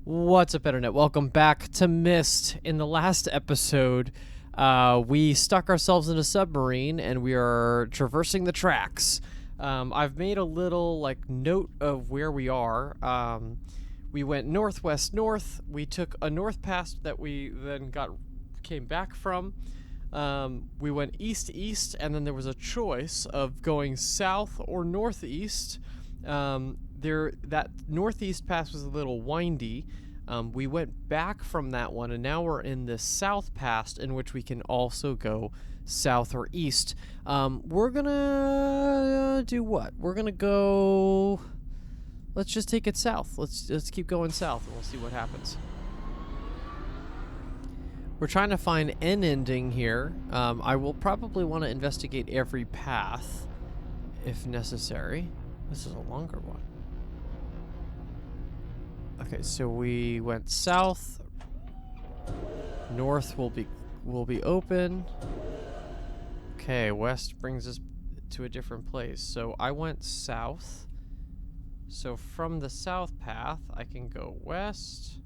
What's up, Internet? Welcome back to Myst. In the last episode, we stuck ourselves in a submarine and we are traversing the tracks. I've made a little note of where we are. We went northwest north. We took a north pass that we then came back from. We went east east, and then there was a choice of going south or northeast. That northeast pass was a little windy. We went back from that one, and now we're in the south pass, in which we can also go south or east. We're gonna do what? We're gonna go. Let's just take it south. Let's keep going south, and we'll see what happens. We're trying to find an ending here. I will probably want to investigate every path, if necessary. This is a longer one. Okay, so we went south. North will be open. Okay, west brings us to a different place. So I went south. So from the south path, I can go west.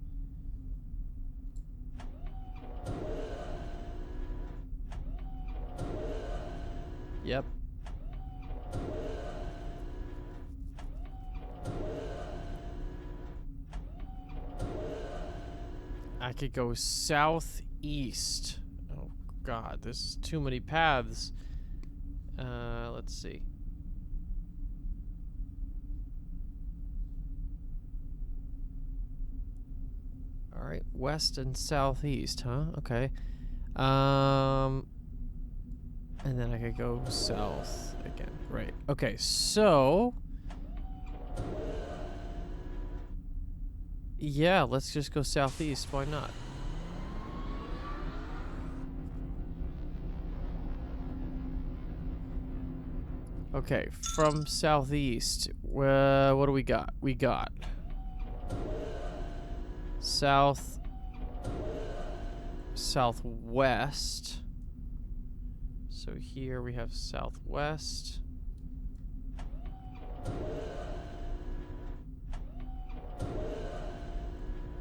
Yep. I could go southeast. Oh god, this is too many paths. Let's see. Alright, west and southeast, huh? Okay. And then I could go south again. Right. Okay, so yeah, let's just go southeast. Why not? Okay, from southeast, what do we got? We got southwest. So here we have southwest.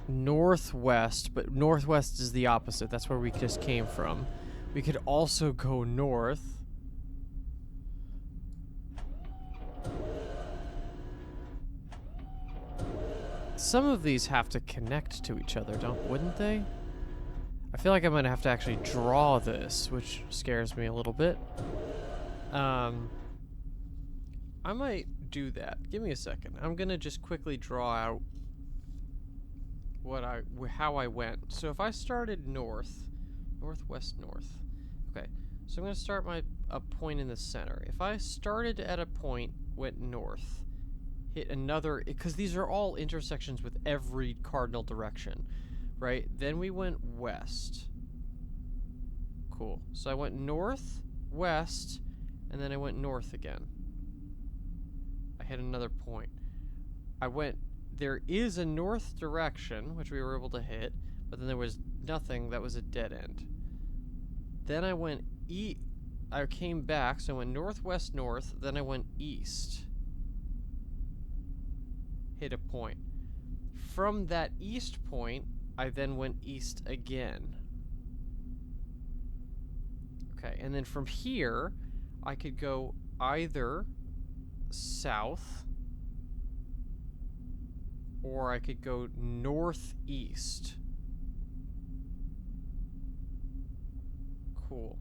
Northwest, but northwest is the opposite. That's where we just came from. We could also go north. Some of these have to connect to each other, wouldn't they? I feel like I'm gonna have to actually draw this, which scares me a little bit. I might do that. Give me a second. I'm gonna just quickly draw out how I went. So if I started northwest north. Okay, so I'm gonna start a point in the center. If I started at a point, went north, hit another, because these are all intersections with every cardinal direction, right? Then we went west. Cool. So I went north, west, and then I went north again. I hit another point. There is a north direction, which we were able to hit, but then there was nothing. That was a dead end. Then I went I came back, so I went northwest north, then I went east. Hit a point. From that east point, I then went east again. Okay, and then from here, I could go either south, or I could go northeast. Cool.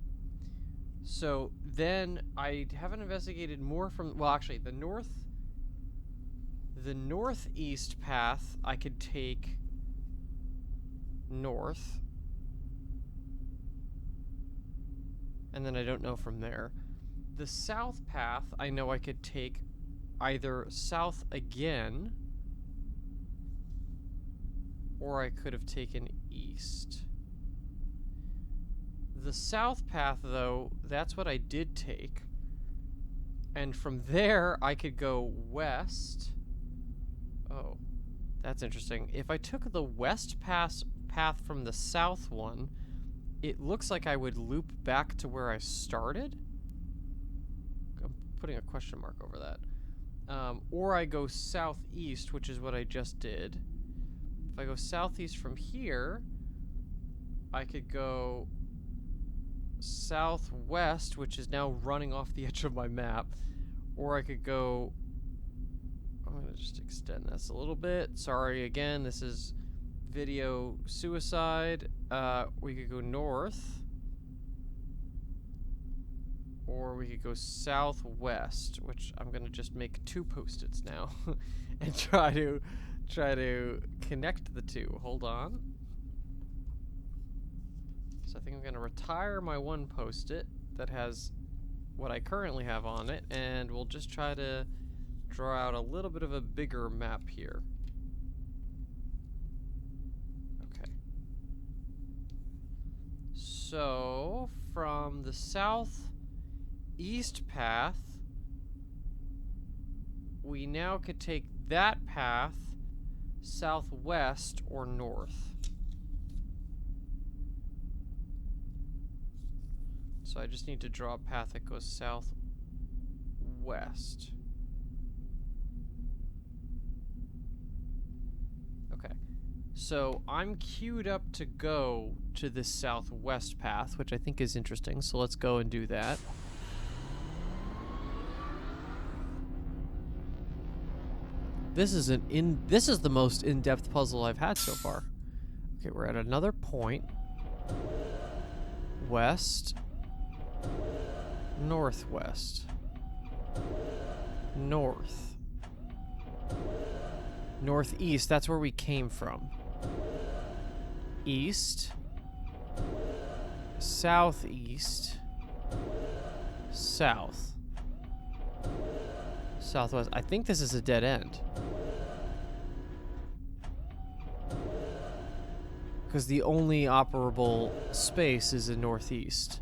So then I haven't investigated more from, well, actually, the northeast path I could take north. And then I don't know from there. The south path I know I could take either south again, or I could have taken east. The south path, though, that's what I did take. And from there, I could go west. Oh, that's interesting. If I took the west path from the south one, it looks like I would loop back to where I started. I'm putting a question mark over that. Or I go southeast, which is what I just did. If I go southeast from here, I could go southwest, which is now running off the edge of my map. Or I could go... I'm going to just extend this a little bit. Sorry, again, this is video suicide. We could go north. Or we could go southwest, which I'm going to just make 2 post-its now. And try to connect the two. Hold on. So I think I'm going to retire my 1 post-it that has what I currently have on it, and we'll just try to draw out a little bit of a bigger map here. Okay. So, from the southeast path, we now could take that path southwest or north. So I just need to draw a path that goes southwest. Okay. So I'm queued up to go to this southwest path, which I think is interesting. So let's go and do that. This is the most in-depth puzzle I've had so far. Okay, we're at another point. West. Northwest. North. Northeast, that's where we came from. East. Southeast. South. Southwest. I think this is a dead end. Because the only operable space is in northeast.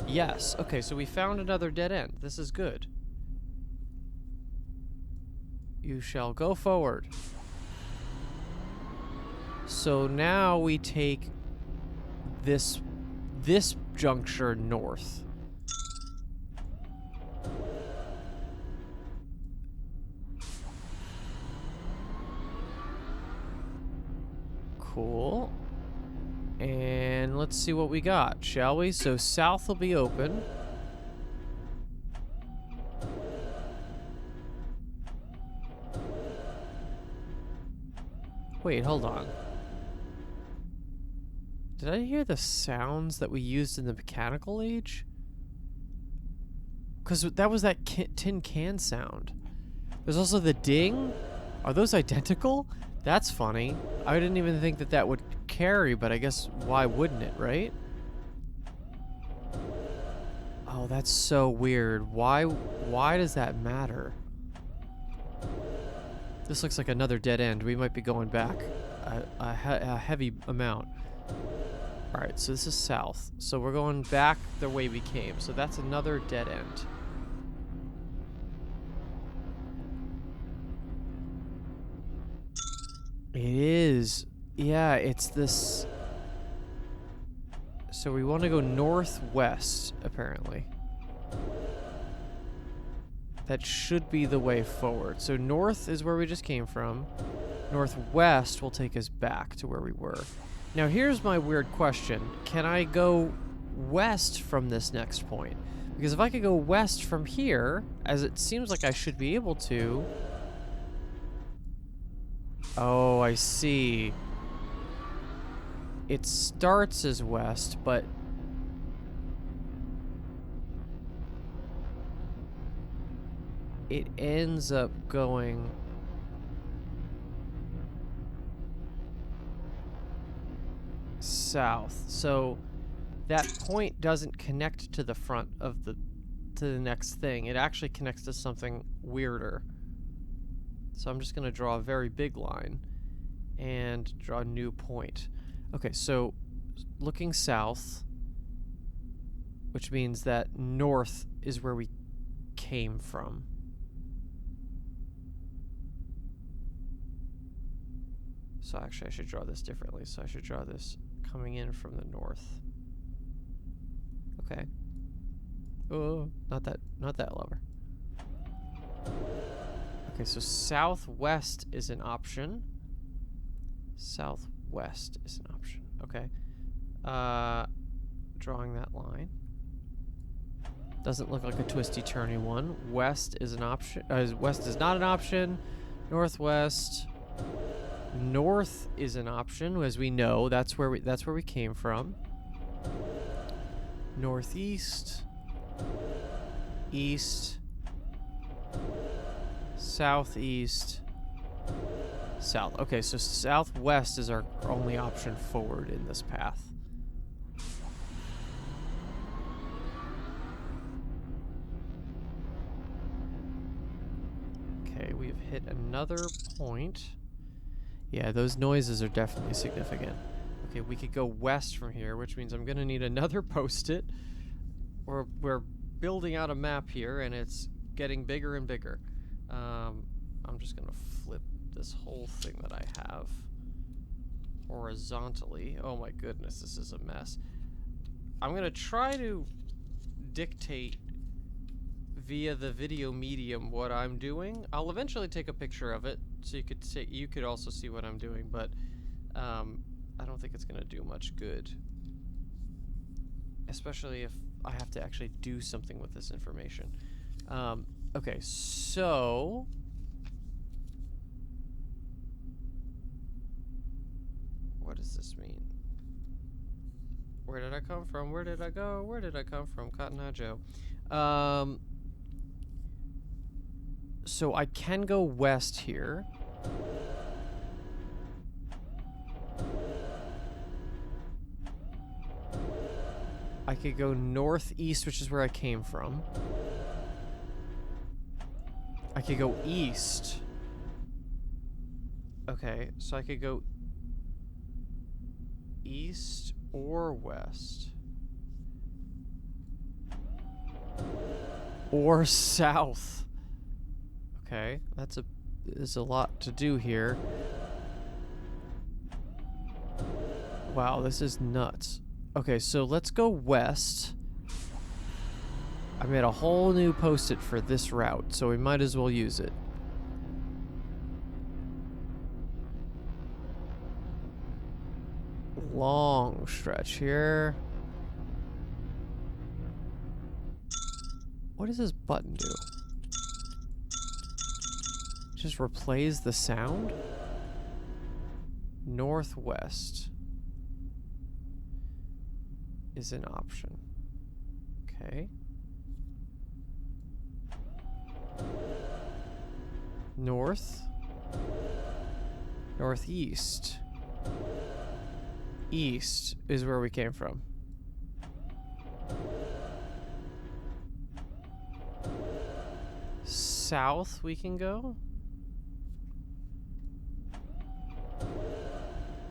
Yes. Okay, so we found another dead end. This is good. You shall go forward. So now we take this juncture north. Cool. And let's see what we got, shall we? So south will be open. Wait, hold on. Did I hear the sounds that we used in the mechanical age? Because that was that tin can sound. There's also the ding. Are those identical? That's funny. I didn't even think that that would carry, but I guess why wouldn't it, right? Oh, that's so weird. Why does that matter? This looks like another dead end. We might be going back a heavy amount. Alright, so this is south. So we're going back the way we came. So that's another dead end. It is. Yeah, it's this. So we want to go northwest, apparently. That should be the way forward. So north is where we just came from. Northwest will take us back to where we were. Now here's my weird question. Can I go west from this next point? Because if I could go west from here, as it seems like I should be able to... Oh, I see. It starts as west, but... it ends up going... south. So that point doesn't connect to the front of the next thing. It actually connects to something weirder. So I'm just going to draw a very big line and draw a new point. Okay, so looking south, which means that north is where we came from. So actually I should draw this differently. So I should draw this coming in from the north. Okay. Oh, not that lever. Okay, so southwest is an option. Southwest is an option. Okay. Drawing that line. Doesn't look like a twisty turny one. West is an option. West is not an option. Northwest. North is an option, as we know. That's where we came from. Northeast. East. Southeast. South. Okay, so southwest is our only option forward in this path. Okay, we've hit another point. Yeah, those noises are definitely significant. Okay, we could go west from here, which means I'm going to need another post-it. We're building out a map here, and it's getting bigger and bigger. I'm just going to flip this whole thing that I have horizontally. Oh my goodness, this is a mess. I'm going to try to dictate via the video medium what I'm doing. I'll eventually take a picture of it so you could also see what I'm doing, but I don't think it's going to do much good, especially if I have to actually do something with this information. Okay, so what does this mean? Where did I come from? Where did I go? Where did I come from? Cotton Eye Joe. So I can go west here. I could go northeast, which is where I came from. I could go east. Okay, so I could go east or west. Or south. Okay, there's a lot to do here. Wow, this is nuts. Okay, so let's go west. I made a whole new post-it for this route, so we might as well use it. Long stretch here. What does this button do? Just replays the sound? Northwest is an option. Okay. North. Northeast. East is where we came from. South we can go.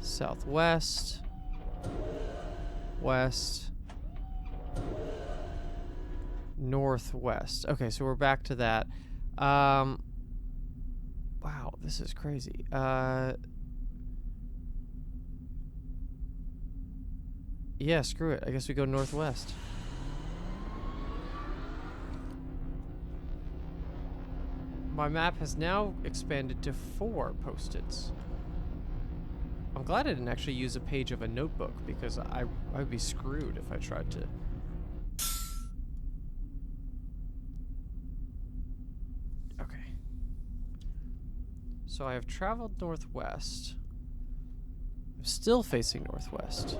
Southwest. West. Northwest. Okay, so we're back to that. Wow, this is crazy. Yeah, screw it. I guess we go northwest. My map has now expanded to 4 post-its. I'm glad I didn't actually use a page of a notebook, because I'd be screwed if I tried to. Okay. So I have traveled northwest. I'm still facing northwest.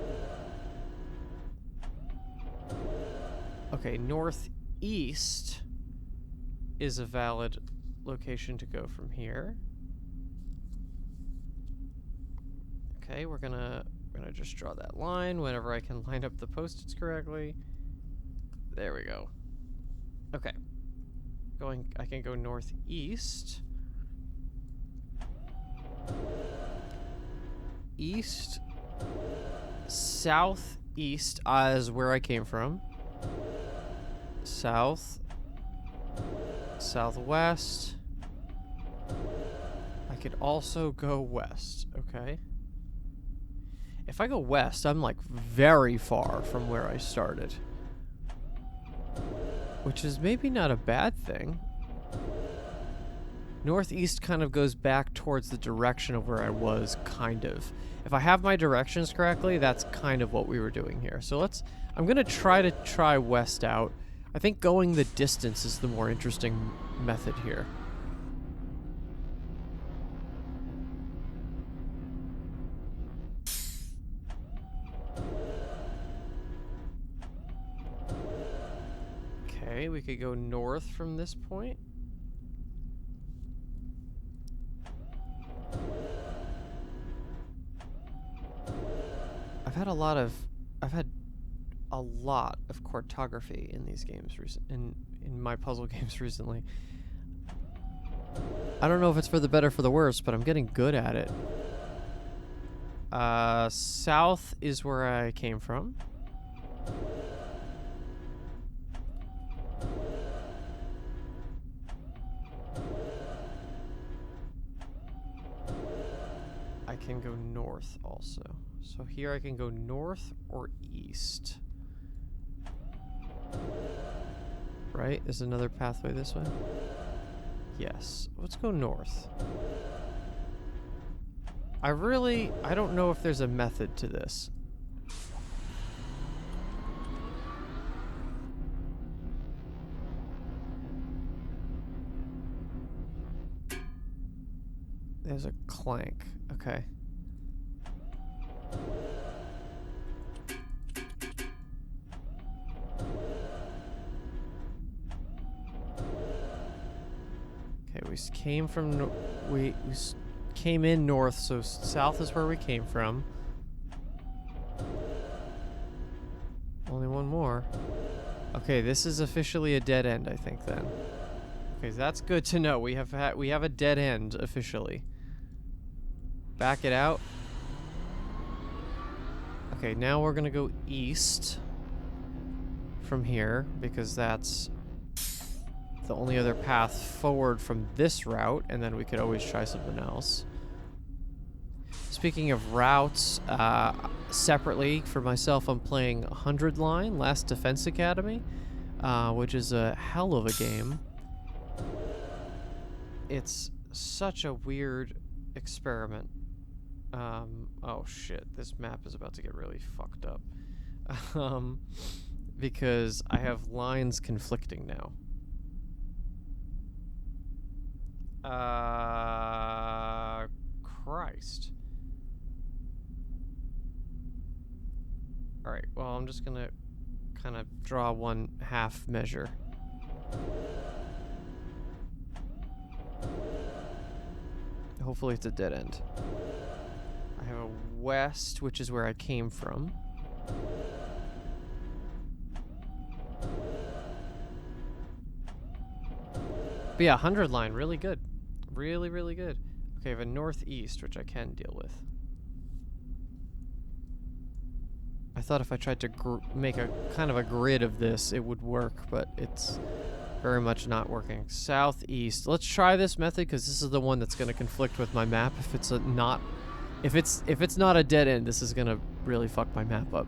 Okay, northeast is a valid location to go from here. Okay, we're gonna just draw that line whenever I can line up the post-its correctly. There we go. Okay. I can go northeast. East. Southeast is where I came from. South. Southwest. I could also go west, okay? If I go west, I'm like very far from where I started. Which is maybe not a bad thing. Northeast kind of goes back towards the direction of where I was, kind of. If I have my directions correctly, that's kind of what we were doing here. So I'm going to try west out. I think going the distance is the more interesting method here. Okay, we could go north from this point. I've had a lot of cartography in these games in my puzzle games recently. I don't know if it's for the better or for the worse, but I'm getting good at it. South is where I came from. I can go north also. So here I can go north or east. Right? Is another pathway this way? Yes. Let's go north. I don't know if there's a method to this. There's a clank. Okay. We came from we came in north, so south is where we came from. Only one more. Okay, this is officially a dead end, I think then. Okay, that's good to know. We have a dead end officially. Back it out. Okay, now we're gonna go east from here because that's the only other path forward from this route, and then we could always try something else. Speaking of routes, separately for myself, I'm playing 100 Line, Last Defense Academy, which is a hell of a game. It's such a weird experiment. Oh shit, this map is about to get really fucked up. Because I have lines conflicting now. Christ. Alright, well, I'm just gonna kind of draw one half measure. Hopefully it's a dead end. I have a west, which is where I came from. But yeah, 100 Line, really good. Really, really good. Okay, I have a northeast, which I can deal with. I thought if I tried to make a kind of a grid of this, it would work, but it's very much not working. Southeast. Let's try this method because this is the one that's going to conflict with my map. If it's not a dead end, this is going to really fuck my map up.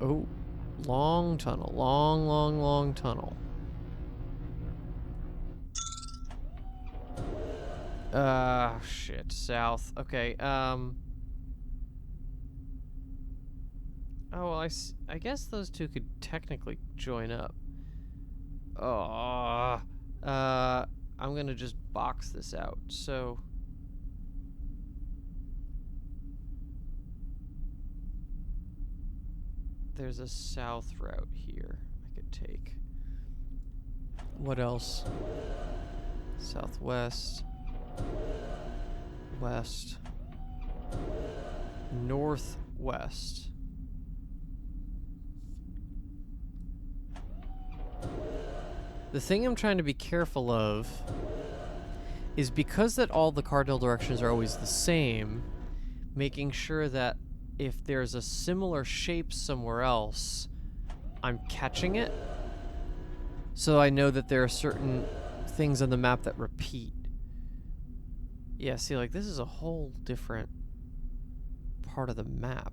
Oh, long tunnel. Long tunnel. Shit. South. Okay, Oh, well, I guess those two could technically join up. Oh, I'm gonna just box this out. So, there's a south route here I could take. What else? Southwest. West. Northwest. The thing I'm trying to be careful of is because that all the cardinal directions are always the same, making sure that if there's a similar shape somewhere else, I'm catching it. So I know that there are certain things on the map that repeat. Yeah, see, like, this is a whole different part of the map.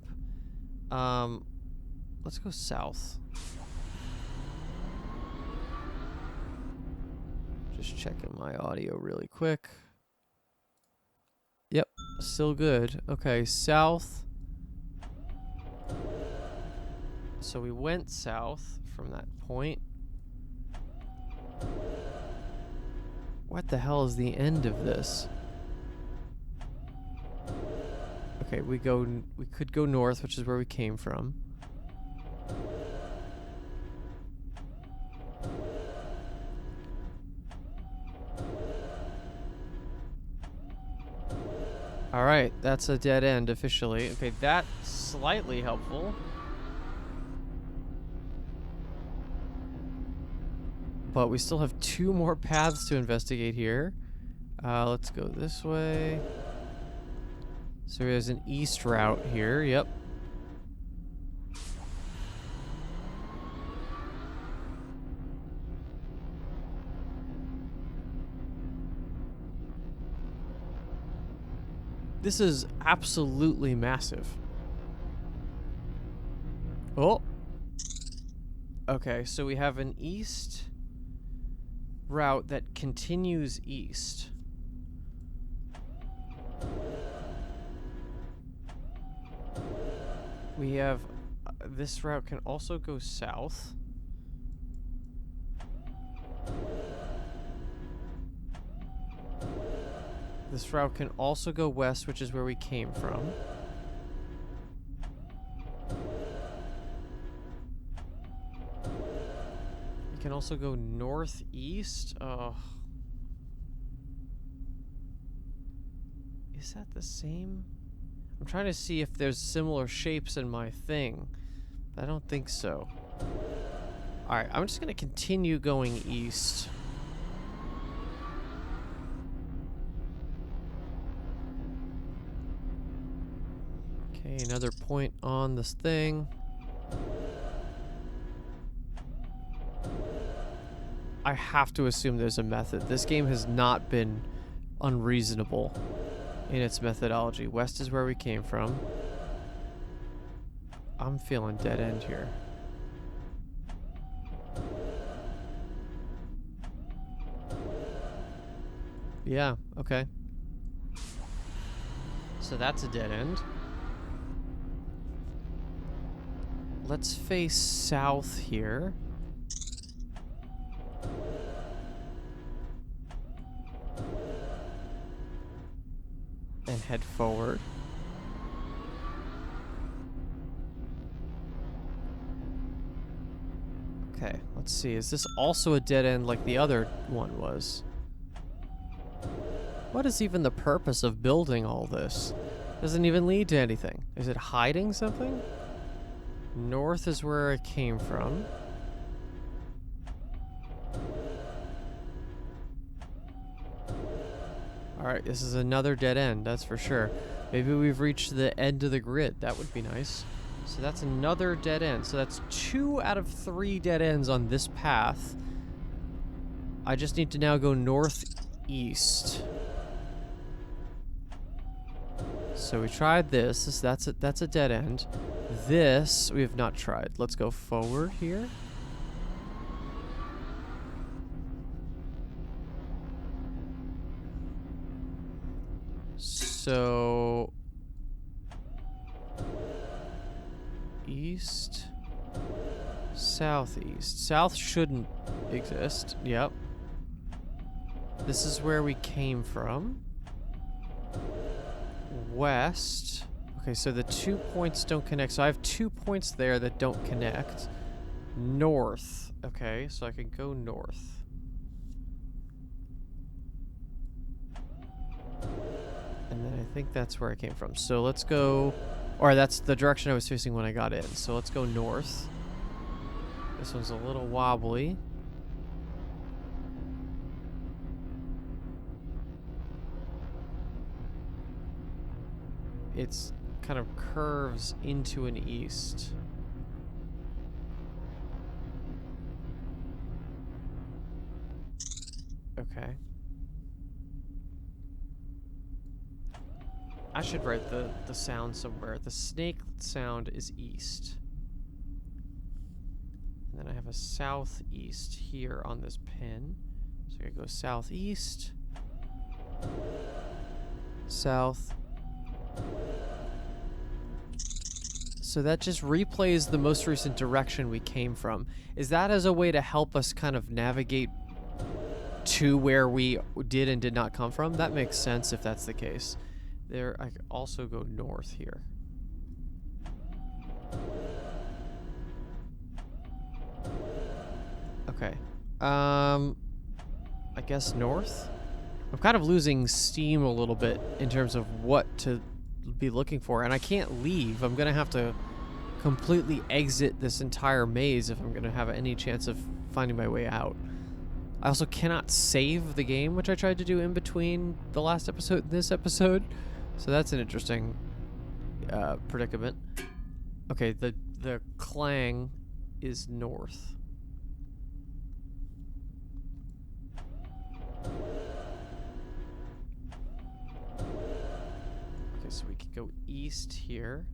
Let's go south. Just checking my audio really quick. Yep, still good. Okay, south. So we went south from that point. What the hell is the end of this? Okay, we could go north, which is where we came from. Alright, that's a dead end officially. Okay, that's slightly helpful. But we still have 2 more paths to investigate here. Let's go this way. So there's an east route here, yep. This is absolutely massive. Oh. Okay, so we have an east route that continues east. We have this route can also go south. This route can also go west, which is where we came from. You can also go northeast. Oh. Is that the same? I'm trying to see if there's similar shapes in my thing. But I don't think so. Alright, I'm just going to continue going east. Okay, another point on this thing. I have to assume there's a method. This game has not been unreasonable in its methodology. West is where we came from. I'm feeling dead end here. Yeah, okay. So that's a dead end. Let's face south here. And head forward. Okay, let's see. Is this also a dead end like the other one was? What is even the purpose of building all this? Doesn't even lead to anything. Is it hiding something? North is where I came from. Alright, this is another dead end, that's for sure. Maybe we've reached the end of the grid. That would be nice. So that's another dead end. So that's 2 out of 3 dead ends on this path. I just need to now go northeast. So we tried this. That's a dead end. This we have not tried. Let's go forward here. So east, southeast. South shouldn't exist. Yep. This is where we came from. West. Okay, so the 2 points don't connect. So I have 2 points there that don't connect. North. Okay, so I can go north. And then I think that's where I came from. So let's go... Or that's the direction I was facing when I got in. So let's go north. This one's a little wobbly. It's kind of curves into an east. Okay. I should write the sound somewhere. The snake sound is east. And then I have a southeast here on this pin. So We gotta go southeast. South. So that just replays the most recent direction we came from. Is that as a way to help us kind of navigate to where we did and did not come from? That makes sense if that's the case. There, I could also go north here. Okay. I guess north? I'm kind of losing steam a little bit in terms of what to be looking for, and I can't leave. I'm gonna have to completely exit this entire maze if I'm gonna have any chance of finding my way out. I also cannot save the game, which I tried to do in between the last episode and this episode, so that's an interesting predicament. Okay, the clang is north. Okay, so we could go east here.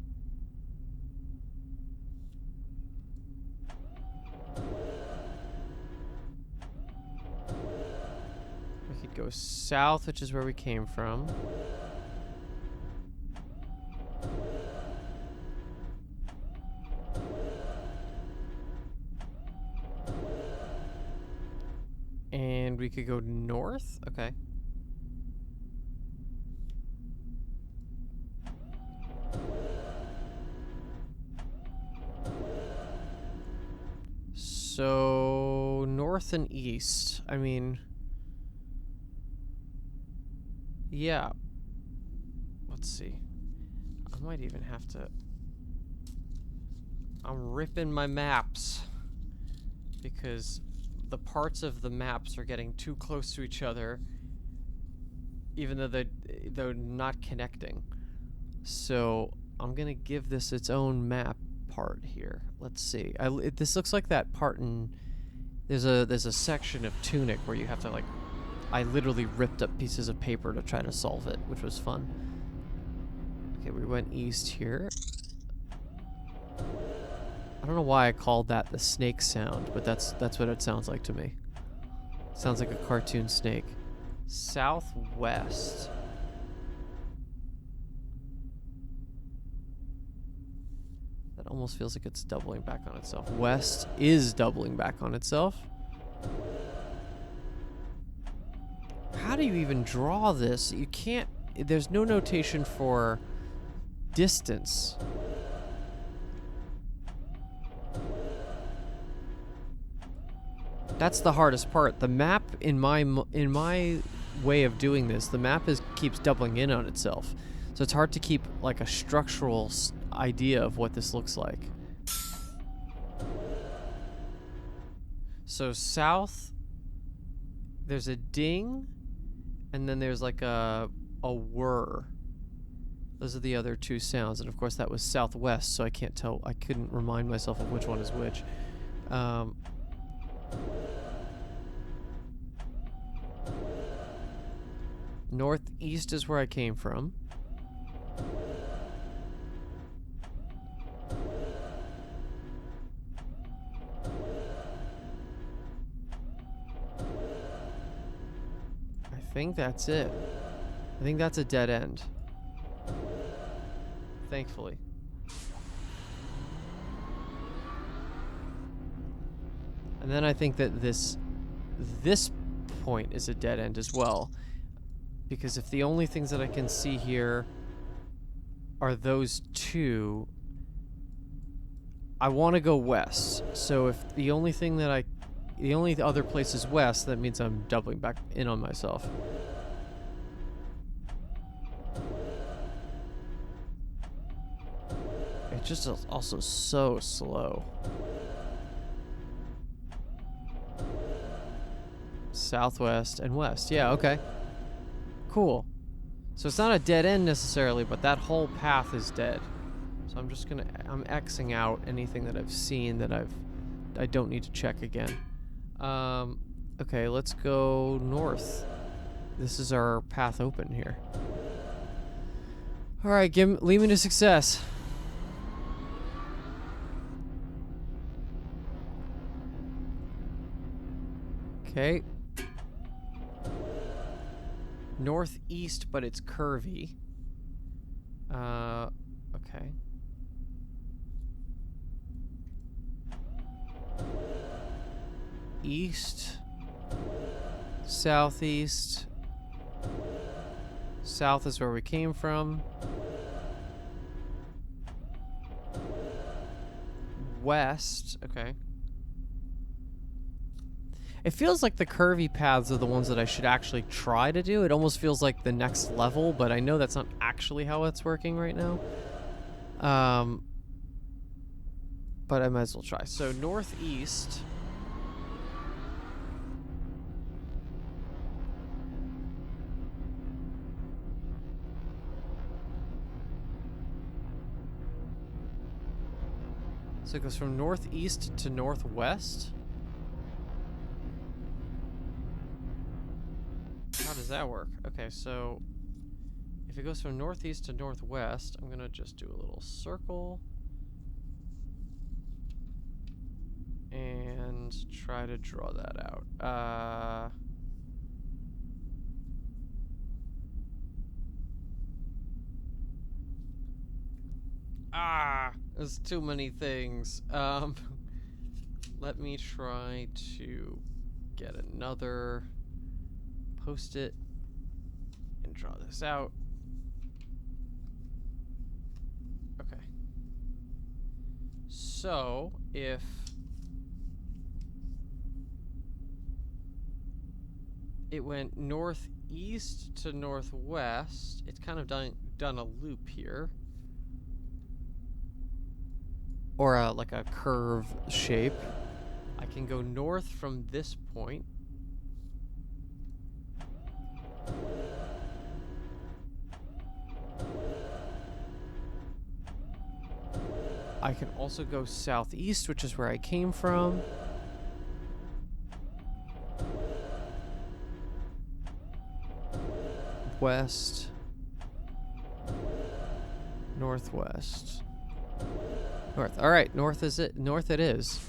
We could go south, which is where we came from. And we could go north? Okay. So, north and east. I mean, yeah. Let's see. I might even have to... I'm ripping my maps because the parts of the maps are getting too close to each other, even though they're not connecting. So I'm gonna give this its own map part here. Let's see. This looks like that part in there's a section of Tunic where you have to, like, I literally ripped up pieces of paper to try to solve it, which was fun. Okay, we went east here. I don't know why I called that the snake sound, but that's what it sounds like to me. Sounds like a cartoon snake. Southwest. That almost feels like it's doubling back on itself. West is doubling back on itself. How do you even draw this? You can't... There's no notation for distance. That's the hardest part. The map, in my way of doing this, the map keeps doubling in on itself. So it's hard to keep, like, a structural idea of what this looks like. So south, there's a ding, and then there's like a whir. Those are the other two sounds, and of course that was southwest, so I can't tell. I couldn't remind myself of which one is which. Northeast is where I came from. I think that's it. I think that's a dead end. Thankfully. And then I think that this point is a dead end as well. Because if the only things that I can see here are those two, I want to go west. So if the only thing that the only other place is west, that means I'm doubling back in on myself. It's just also so slow. Southwest and west. Yeah, okay. Cool. So it's not a dead end necessarily, but that whole path is dead. So I'm just gonna, I'm Xing out anything that I've seen that I don't need to check again. Okay, let's go north. This is our path open here. All right, lead me to success. Okay. northeast, but it's curvy. Okay. East, southeast. South is where we came from. West, okay. It feels like the curvy paths are the ones that I should actually try to do. It almost feels like the next level, but I know that's not actually how it's working right now. But I might as well try. So northeast. So it goes from northeast to northwest. How does that work? Okay, so if it goes from northeast to northwest, I'm gonna just do a little circle and try to draw that out. There's too many things. Let me try to get another Post-it and draw this out. Okay. So, if it went northeast to northwest, it's kind of done a loop here. Or like a curve shape. I can go north from this point. I can also go southeast, which is where I came from. West. Northwest. North. All right, north is it. North it is.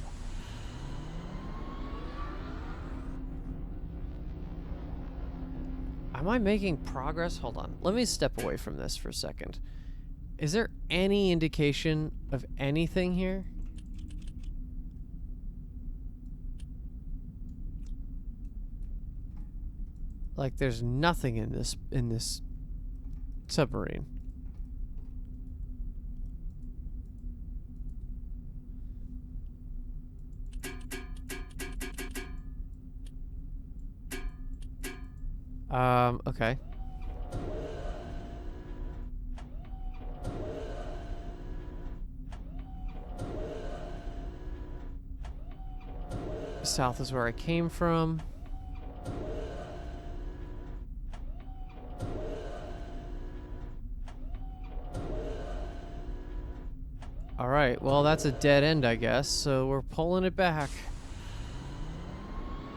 Am I making progress? Hold on. Let me step away from this for a second. Is there any indication of anything here? Like there's nothing in this submarine. Okay. South is where I came from. Alright, well that's a dead end, I guess, so we're pulling it back.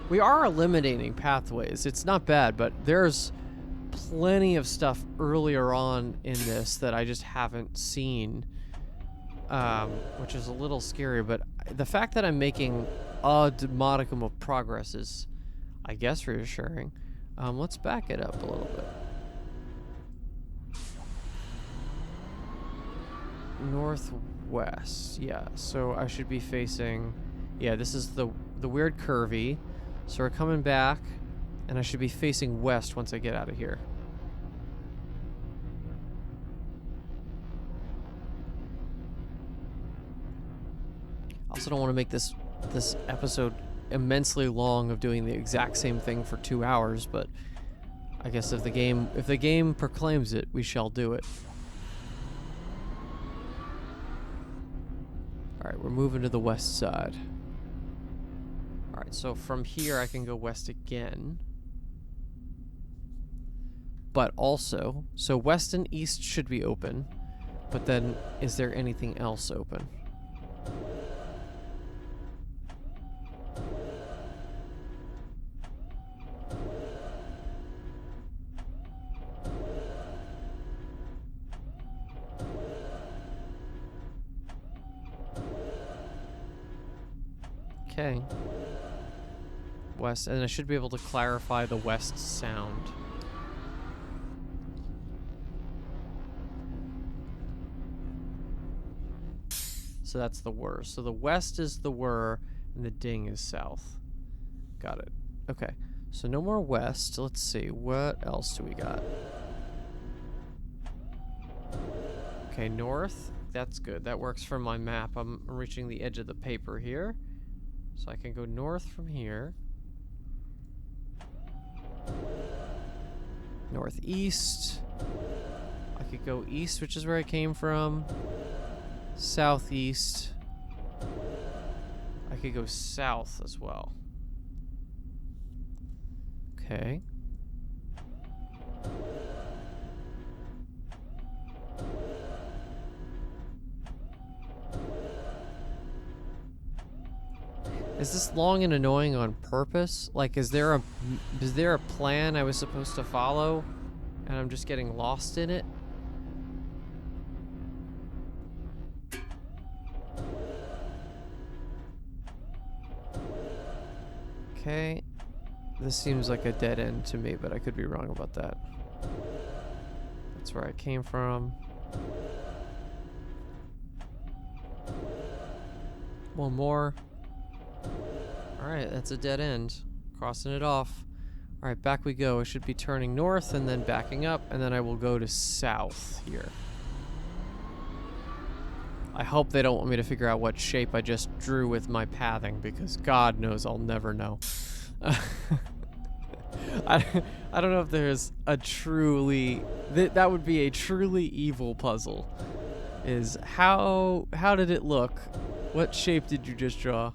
We are eliminating pathways. It's not bad, but there's plenty of stuff earlier on in this that I just haven't seen, which is a little scary, but the fact that I'm making a modicum of progress is, I guess, reassuring. Let's back it up a little bit. Northwest, yeah, so I should be facing, yeah, this is the weird curvy. So we're coming back, and I should be facing west once I get out of here. I also don't want to make this episode immensely long of doing the exact same thing for 2 hours, but I guess if the game proclaims it, we shall do it. All right, we're moving to the west side. Alright, so from here I can go west again. But also, so west and east should be open. But then, is there anything else open? Okay. West, and I should be able to clarify the west sound. So that's the were. So the west is the were, and the ding is south. Got it. Okay. So no more west. Let's see. What else do we got? Okay, north. That's good. That works for my map. I'm reaching the edge of the paper here. So I can go north from here. Northeast. I could go east, which is where I came from. Southeast. I could go south as well. Okay. Is this long and annoying on purpose? Like, is there a plan I was supposed to follow, and I'm just getting lost in it? Okay. This seems like a dead end to me, but I could be wrong about that. That's where I came from. One more. Alright, that's a dead end. Crossing it off. Alright, back we go. I should be turning north and then backing up, and then I will go to south here. I hope they don't want me to figure out what shape I just drew with my pathing, because God knows I'll never know. I don't know if there's a truly... that would be a truly evil puzzle. Is how did it look? What shape did you just draw?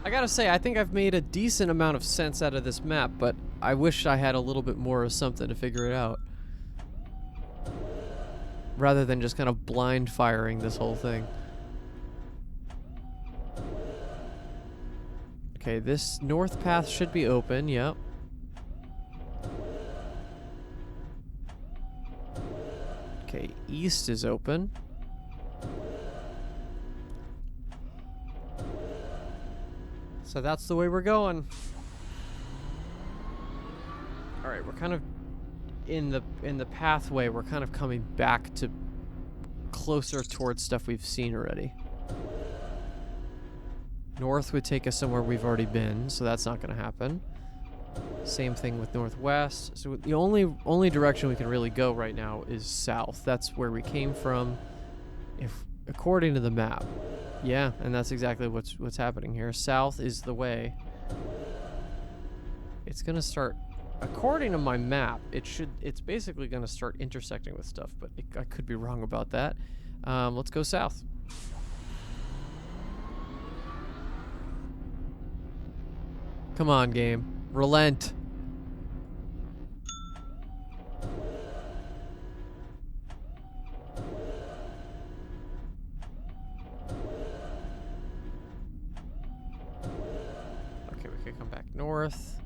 I gotta say, I think I've made a decent amount of sense out of this map, but I wish I had a little bit more of something to figure it out. Rather than just kind of blind firing this whole thing. Okay, this north path should be open, yep. Okay, east is open. So that's the way we're going. All right, we're kind of in the pathway. We're kind of coming back to closer towards stuff we've seen already. North would take us somewhere we've already been, so that's not going to happen. Same thing with northwest. So the only direction we can really go right now is south. That's where we came from, according to the map. Yeah, and that's exactly what's happening here. South is the way. It's gonna start, according to my map, it's basically gonna start intersecting with stuff, but I could be wrong about that. Let's go south. Come on, game. Relent. Okay, we could come back north.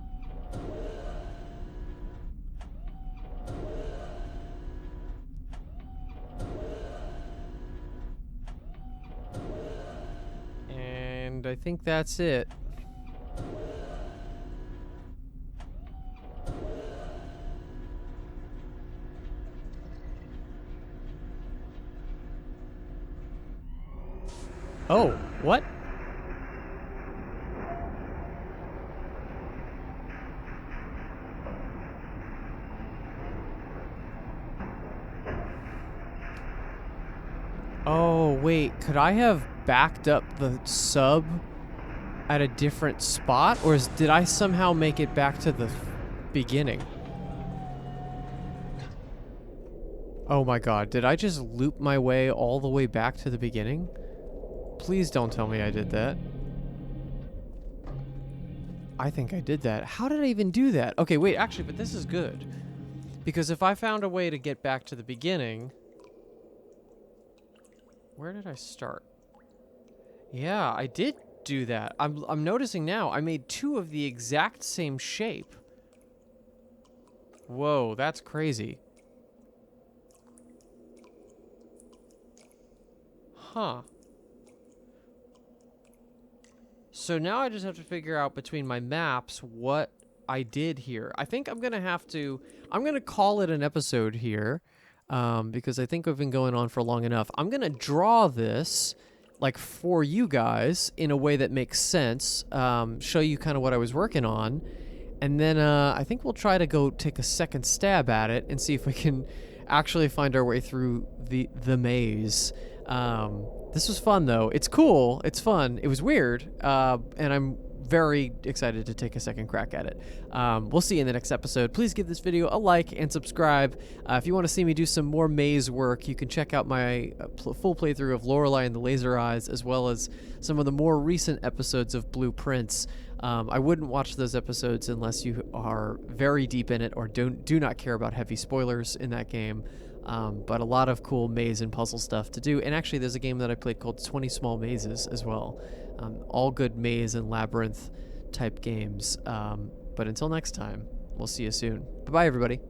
And I think that's it. Oh, what? Oh, wait, could I have backed up the sub at a different spot? Or did I somehow make it back to the beginning? Oh my god, did I just loop my way all the way back to the beginning? Please don't tell me I did that. I think I did that. How did I even do that? Okay, wait, actually, but this is good. Because if I found a way to get back to the beginning... Where did I start? Yeah, I did do that. I'm noticing now, I made two of the exact same shape. Whoa, that's crazy. Huh. So now I just have to figure out between my maps what I did here. I think I'm going to have to... I'm going to call it an episode here. because I think we've been going on for long enough. I'm going to draw this like for you guys in a way that makes sense, show you kind of what I was working on, and then I think we'll try to go take a second stab at it and see if we can actually find our way through the maze. This was fun though. It's cool. It's fun. It was weird, and I'm very excited to take a second crack at it. We'll see you in the next episode. Please give this video a like and subscribe. If you want to see me do some more maze work, you can check out my full playthrough of Lorelei and the Laser Eyes, as well as some of the more recent episodes of Blueprints. I wouldn't watch those episodes unless you are very deep in it or do not care about heavy spoilers in that game. But a lot of cool maze and puzzle stuff to do. And actually, there's a game that I played called 20 Small Mazes as well. All good maze and labyrinth type games. But until next time, we'll see you soon. Bye-bye, everybody.